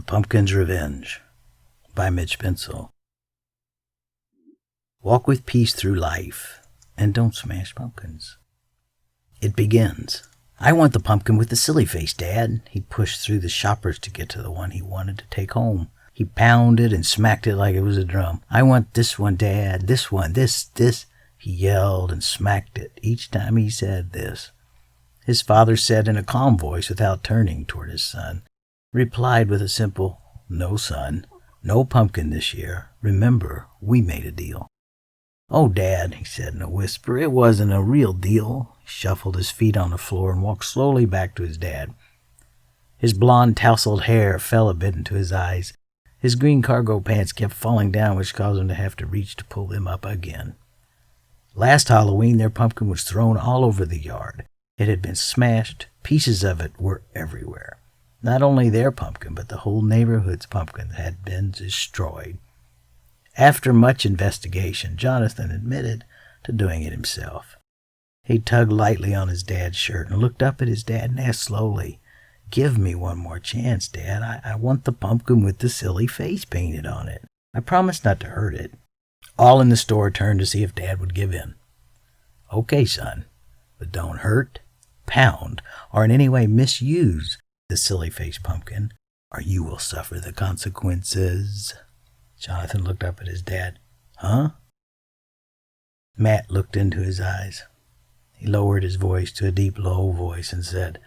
Pumpkin's Revenge by Mitch Bensel. Walk with peace through life and don't smash pumpkins. It begins. I want the pumpkin with the silly face, Dad. He pushed through the shoppers to get to the one he wanted to take home. He pounded and smacked it like it was a drum. I want this one, Dad. This one. This. He yelled and smacked it each time he said this. His father said in a calm voice without turning toward his son, replied with a simple, "No, son, no pumpkin this year. Remember, we made a deal." "Oh, Dad," he said in a whisper, "it wasn't a real deal." He shuffled his feet on the floor and walked slowly back to his dad. His blonde, tousled hair fell a bit into his eyes. His green cargo pants kept falling down, which caused him to have to reach to pull them up again. Last Halloween, their pumpkin was thrown all over the yard. It had been smashed. Pieces of it were everywhere. Not only their pumpkin, but the whole neighborhood's pumpkin had been destroyed. After much investigation, Jonathan admitted to doing it himself. He tugged lightly on his dad's shirt and looked up at his dad and asked slowly, "Give me one more chance, Dad. I want the pumpkin with the silly face painted on it. I promise not to hurt it." All in the store turned to see if Dad would give in. "Okay, son, but don't hurt, pound, or in any way misuse the silly face pumpkin, or you will suffer the consequences." Jonathan looked up at his dad. "Huh?" Matt looked into his eyes. He lowered his voice to a deep, low voice and said,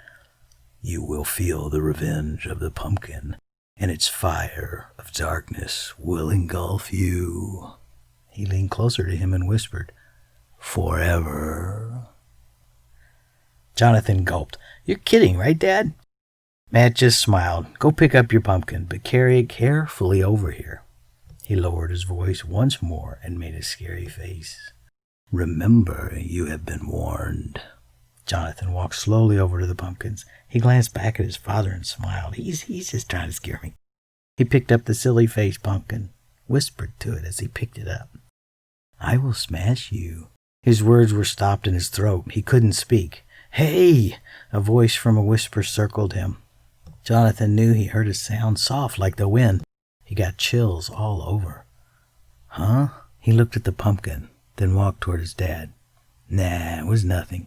"You will feel the revenge of the pumpkin, and its fire of darkness will engulf you." He leaned closer to him and whispered, "Forever." Jonathan gulped. "You're kidding, right, Dad?" Matt just smiled. "Go pick up your pumpkin, but carry it carefully over here." He lowered his voice once more and made a scary face. "Remember, you have been warned." Jonathan walked slowly over to the pumpkins. He glanced back at his father and smiled. He's just trying to scare me. He picked up the silly face pumpkin, whispered to it as he picked it up, "I will smash you." His words were stopped in his throat. He couldn't speak. "Hey!" A voice from a whisper circled him. Jonathan knew he heard a sound soft like the wind. He got chills all over. "Huh?" He looked at the pumpkin, then walked toward his dad. "Nah, it was nothing."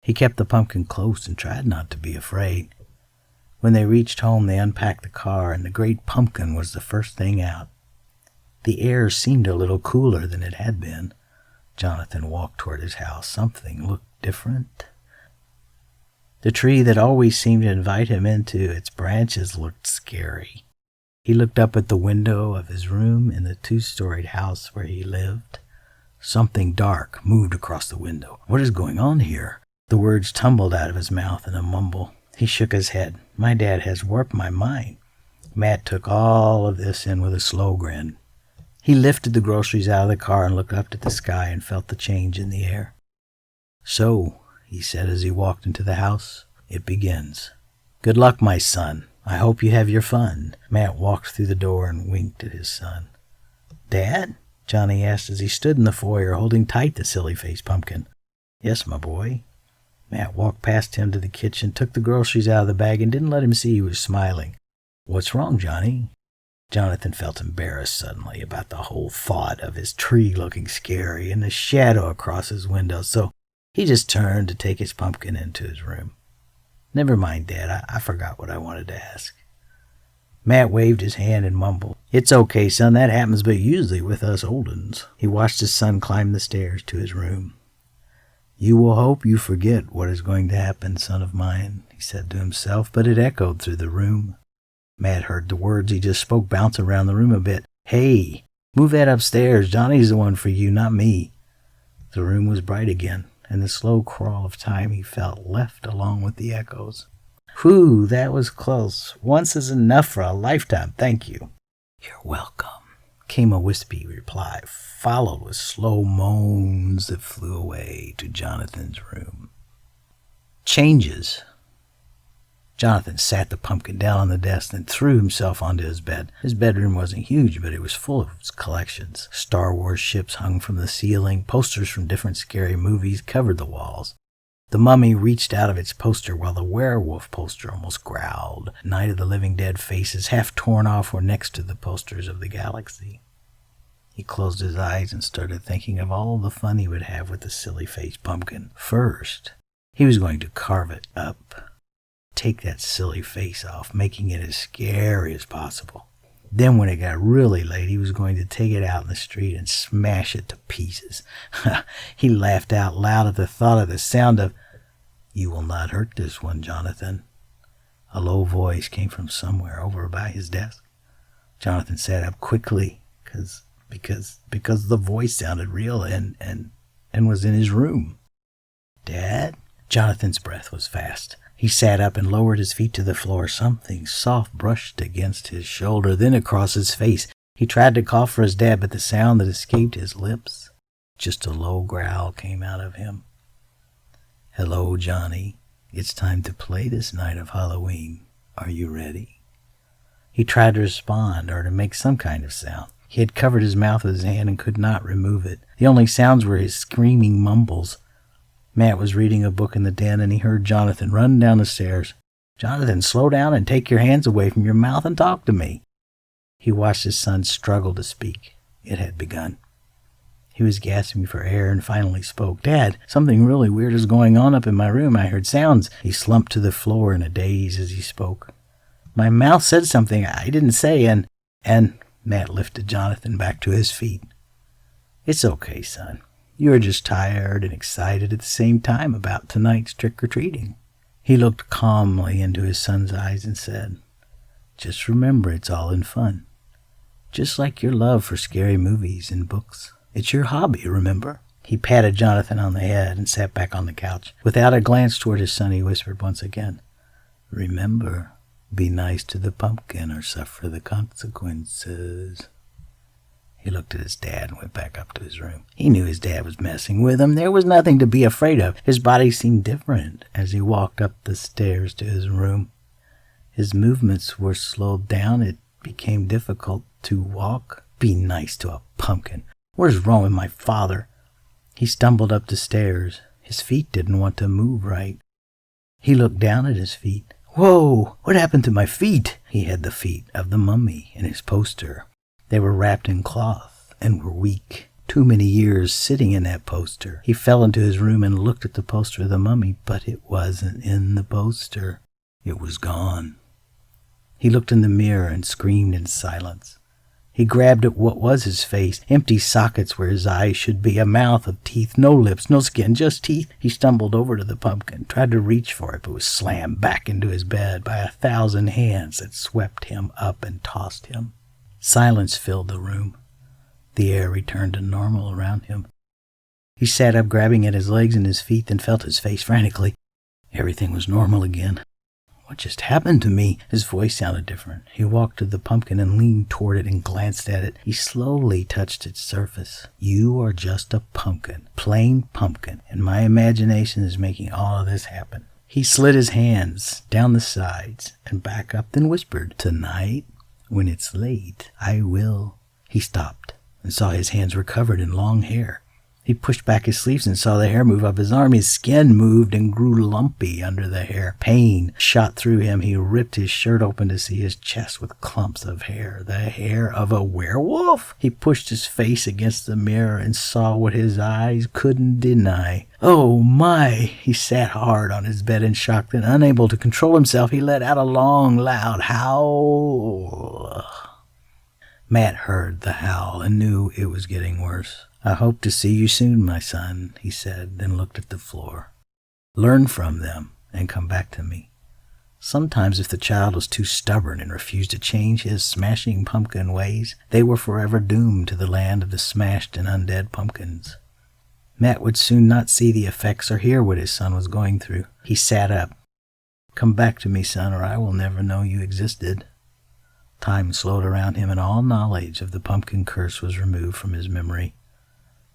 He kept the pumpkin close and tried not to be afraid. When they reached home, they unpacked the car, and the great pumpkin was the first thing out. The air seemed a little cooler than it had been. Jonathan walked toward his house. Something looked different. The tree that always seemed to invite him into its branches looked scary. He looked up at the window of his room in the 2-storied house where he lived. Something dark moved across the window. "What is going on here?" The words tumbled out of his mouth in a mumble. He shook his head. "My dad has warped my mind." Matt took all of this in with a slow grin. He lifted the groceries out of the car and looked up at the sky and felt the change in the air. "So," he said as he walked into the house, "it begins. Good luck, my son. I hope you have your fun." Matt walked through the door and winked at his son. "Dad?" Johnny asked as he stood in the foyer holding tight the silly face pumpkin. "Yes, my boy." Matt walked past him to the kitchen, took the groceries out of the bag, and didn't let him see he was smiling. "What's wrong, Johnny?" Jonathan felt embarrassed suddenly about the whole thought of his tree looking scary and the shadow across his window, so he just turned to take his pumpkin into his room. "Never mind, Dad. I forgot what I wanted to ask." Matt waved his hand and mumbled, "It's okay, son. That happens but usually with us old uns." He watched his son climb the stairs to his room. "You will hope you forget what is going to happen, son of mine," he said to himself, but it echoed through the room. Matt heard the words he just spoke bounce around the room a bit. "Hey, move that upstairs. Johnny's the one for you, not me." The room was bright again, and the slow crawl of time he felt left along with the echoes. "Whew, that was close. Once is enough for a lifetime, thank you." "You're welcome," came a wispy reply, followed with slow moans that flew away to Jonathan's room. Changes. Jonathan sat the pumpkin down on the desk and threw himself onto his bed. His bedroom wasn't huge, but it was full of its collections. Star Wars ships hung from the ceiling. Posters from different scary movies covered the walls. The mummy reached out of its poster while the werewolf poster almost growled. Night of the Living Dead faces, half torn off, were next to the posters of the galaxy. He closed his eyes and started thinking of all the fun he would have with the silly-faced pumpkin. First, he was going to carve it up. Take that silly face off, making it as scary as possible. Then when it got really late, he was going to take it out in the street and smash it to pieces. He laughed out loud at the thought of the sound of, "You will not hurt this one, Jonathan." A low voice came from somewhere over by his desk. Jonathan sat up quickly because the voice sounded real and was in his room. "Dad?" Jonathan's breath was fast. He sat up and lowered his feet to the floor. Something soft brushed against his shoulder, then across his face. He tried to call for his dad, but the sound that escaped his lips, just a low growl, came out of him. "Hello, Johnny. It's time to play this night of Halloween. Are you ready?" He tried to respond or to make some kind of sound. He had covered his mouth with his hand and could not remove it. The only sounds were his screaming mumbles. Matt was reading a book in the den, and he heard Jonathan run down the stairs. "Jonathan, slow down and take your hands away from your mouth and talk to me." He watched his son struggle to speak. It had begun. He was gasping for air and finally spoke. "Dad, something really weird is going on up in my room. I heard sounds." He slumped to the floor in a daze as he spoke. "My mouth said something I didn't say, and Matt lifted Jonathan back to his feet. "It's okay, son. You are just tired and excited at the same time about tonight's trick-or-treating." He looked calmly into his son's eyes and said, "Just remember it's all in fun. Just like your love for scary movies and books. It's your hobby, remember?" He patted Jonathan on the head and sat back on the couch. Without a glance toward his son, he whispered once again, "Remember, be nice to the pumpkin or suffer the consequences." He looked at his dad and went back up to his room. He knew his dad was messing with him. There was nothing to be afraid of. His body seemed different as he walked up the stairs to his room. His movements were slowed down. It became difficult to walk. Be nice to a pumpkin. What is wrong with my father? He stumbled up the stairs. His feet didn't want to move right. He looked down at his feet. Whoa! What happened to my feet? He had the feet of the mummy in his poster. They were wrapped in cloth and were weak. Too many years sitting in that poster. He fell into his room and looked at the poster of the mummy, but it wasn't in the poster. It was gone. He looked in the mirror and screamed in silence. He grabbed at what was his face, empty sockets where his eyes should be, a mouth of teeth, no lips, no skin, just teeth. He stumbled over to the pumpkin, tried to reach for it, but was slammed back into his bed by 1,000 hands that swept him up and tossed him. Silence filled the room. The air returned to normal around him. He sat up, grabbing at his legs and his feet, then felt his face frantically. Everything was normal again. What just happened to me? His voice sounded different. He walked to the pumpkin and leaned toward it and glanced at it. He slowly touched its surface. You are just a pumpkin, plain pumpkin, and my imagination is making all of this happen. He slid his hands down the sides and back up, then whispered, "Tonight, when it's late, I will." He stopped and saw his hands were covered in long hair. He pushed back his sleeves and saw the hair move up his arm. His skin moved and grew lumpy under the hair. Pain shot through him. He ripped his shirt open to see his chest with clumps of hair. The hair of a werewolf? He pushed his face against the mirror and saw what his eyes couldn't deny. Oh my! He sat hard on his bed in shock. Then, unable to control himself, he let out a long, loud howl. Matt heard the howl and knew it was getting worse. "I hope to see you soon, my son," he said, then looked at the floor. "Learn from them and come back to me." Sometimes if the child was too stubborn and refused to change his smashing pumpkin ways, they were forever doomed to the land of the smashed and undead pumpkins. Matt would soon not see the effects or hear what his son was going through. He sat up. "Come back to me, son, or I will never know you existed." Time slowed around him, and all knowledge of the pumpkin curse was removed from his memory.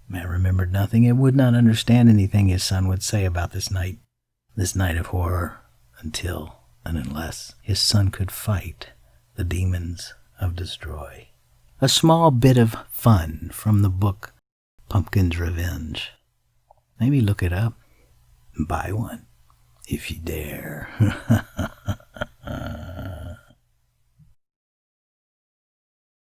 Matt remembered nothing and would not understand anything his son would say about this night of horror, until and unless his son could fight the demons of Destroy. A small bit of fun from the book Pumpkin's Revenge. Maybe look it up. Buy one if you dare.